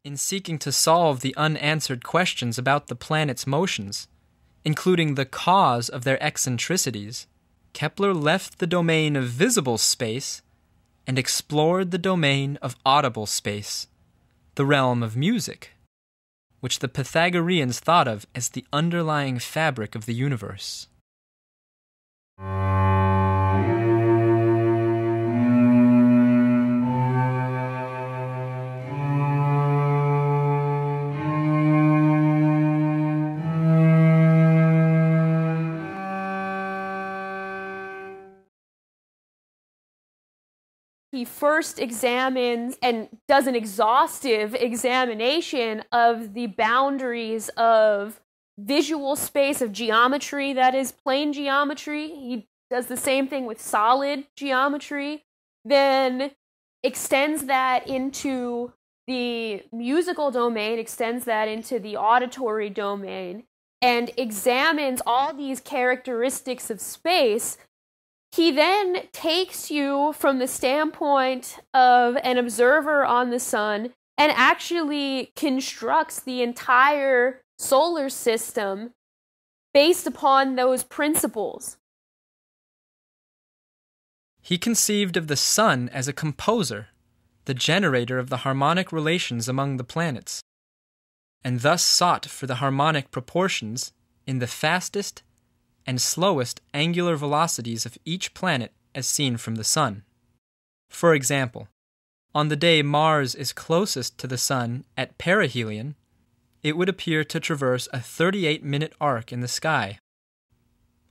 In seeking to solve the unanswered questions about the planet's motions, including the cause of their eccentricities, Kepler left the domain of visible space and explored the domain of audible space, the realm of music, which the Pythagoreans thought of as the underlying fabric of the universe. He first examines and does an exhaustive examination of the boundaries of visual space, of geometry, that is plane geometry. He does the same thing with solid geometry, then extends that into the musical domain, extends that into the auditory domain, and examines all these characteristics of space. He then takes you from the standpoint of an observer on the sun and actually constructs the entire solar system based upon those principles. He conceived of the sun as a composer, the generator of the harmonic relations among the planets, and thus sought for the harmonic proportions in the fastest and slowest angular velocities of each planet as seen from the sun. For example, on the day Mars is closest to the sun at perihelion, it would appear to traverse a 38-minute arc in the sky.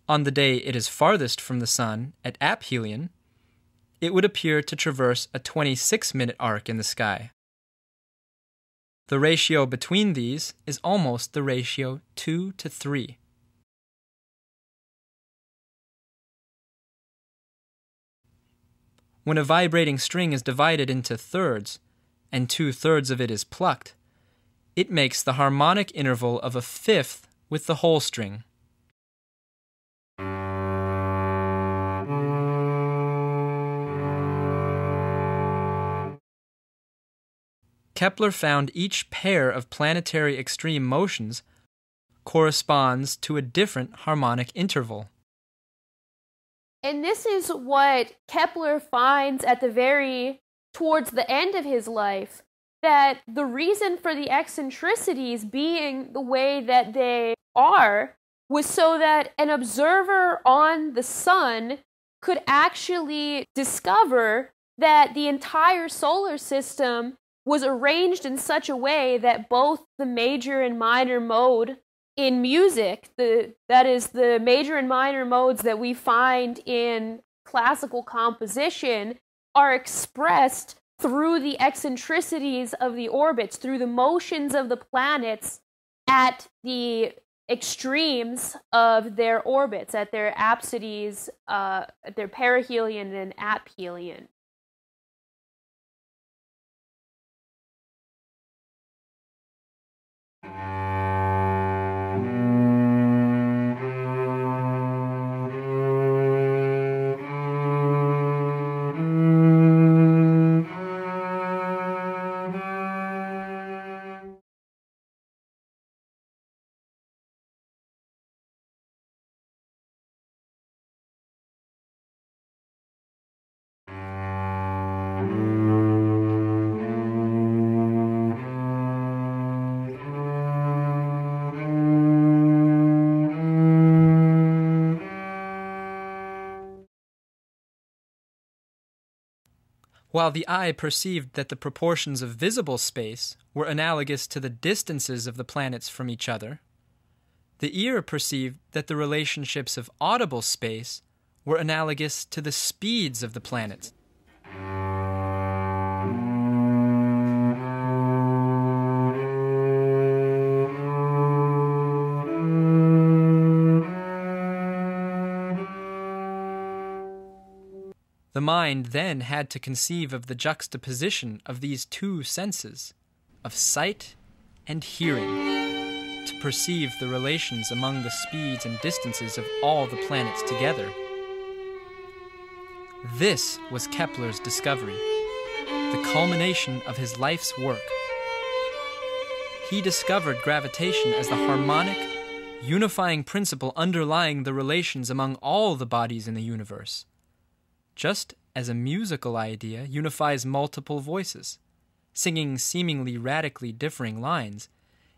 On the day it is farthest from the sun at aphelion, it would appear to traverse a 26-minute arc in the sky. The ratio between these is almost the ratio 2:3. When a vibrating string is divided into thirds, and 2/3 of it is plucked, it makes the harmonic interval of a fifth with the whole string. Kepler found each pair of planetary extreme motions corresponds to a different harmonic interval. And this is what Kepler finds towards the end of his life, that the reason for the eccentricities being the way that they are was so that an observer on the sun could actually discover that the entire solar system was arranged in such a way that both the major and minor mode in music, that is the major and minor modes that we find in classical composition, are expressed through the eccentricities of the orbits, through the motions of the planets at the extremes of their orbits, at their apsides, at their perihelion and aphelion. While the eye perceived that the proportions of visible space were analogous to the distances of the planets from each other, the ear perceived that the relationships of audible space were analogous to the speeds of the planets. The mind then had to conceive of the juxtaposition of these two senses, of sight and hearing, to perceive the relations among the speeds and distances of all the planets together. This was Kepler's discovery, the culmination of his life's work. he discovered gravitation as the harmonic, unifying principle underlying the relations among all the bodies in the universe, just as a musical idea unifies multiple voices, singing seemingly radically differing lines,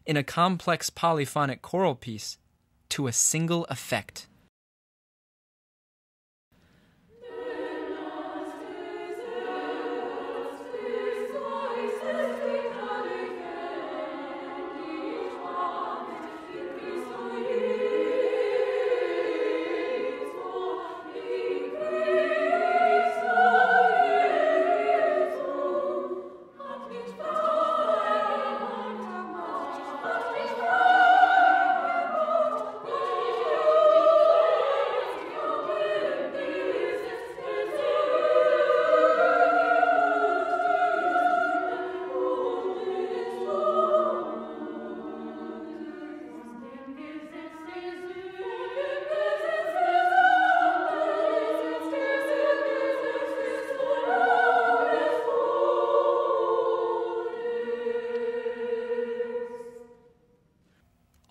in a complex polyphonic choral piece to a single effect.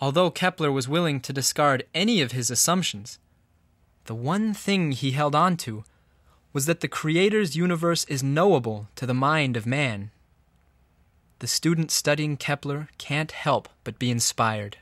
Although Kepler was willing to discard any of his assumptions, the one thing he held on to was that the Creator's universe is knowable to the mind of man. The student studying Kepler can't help but be inspired.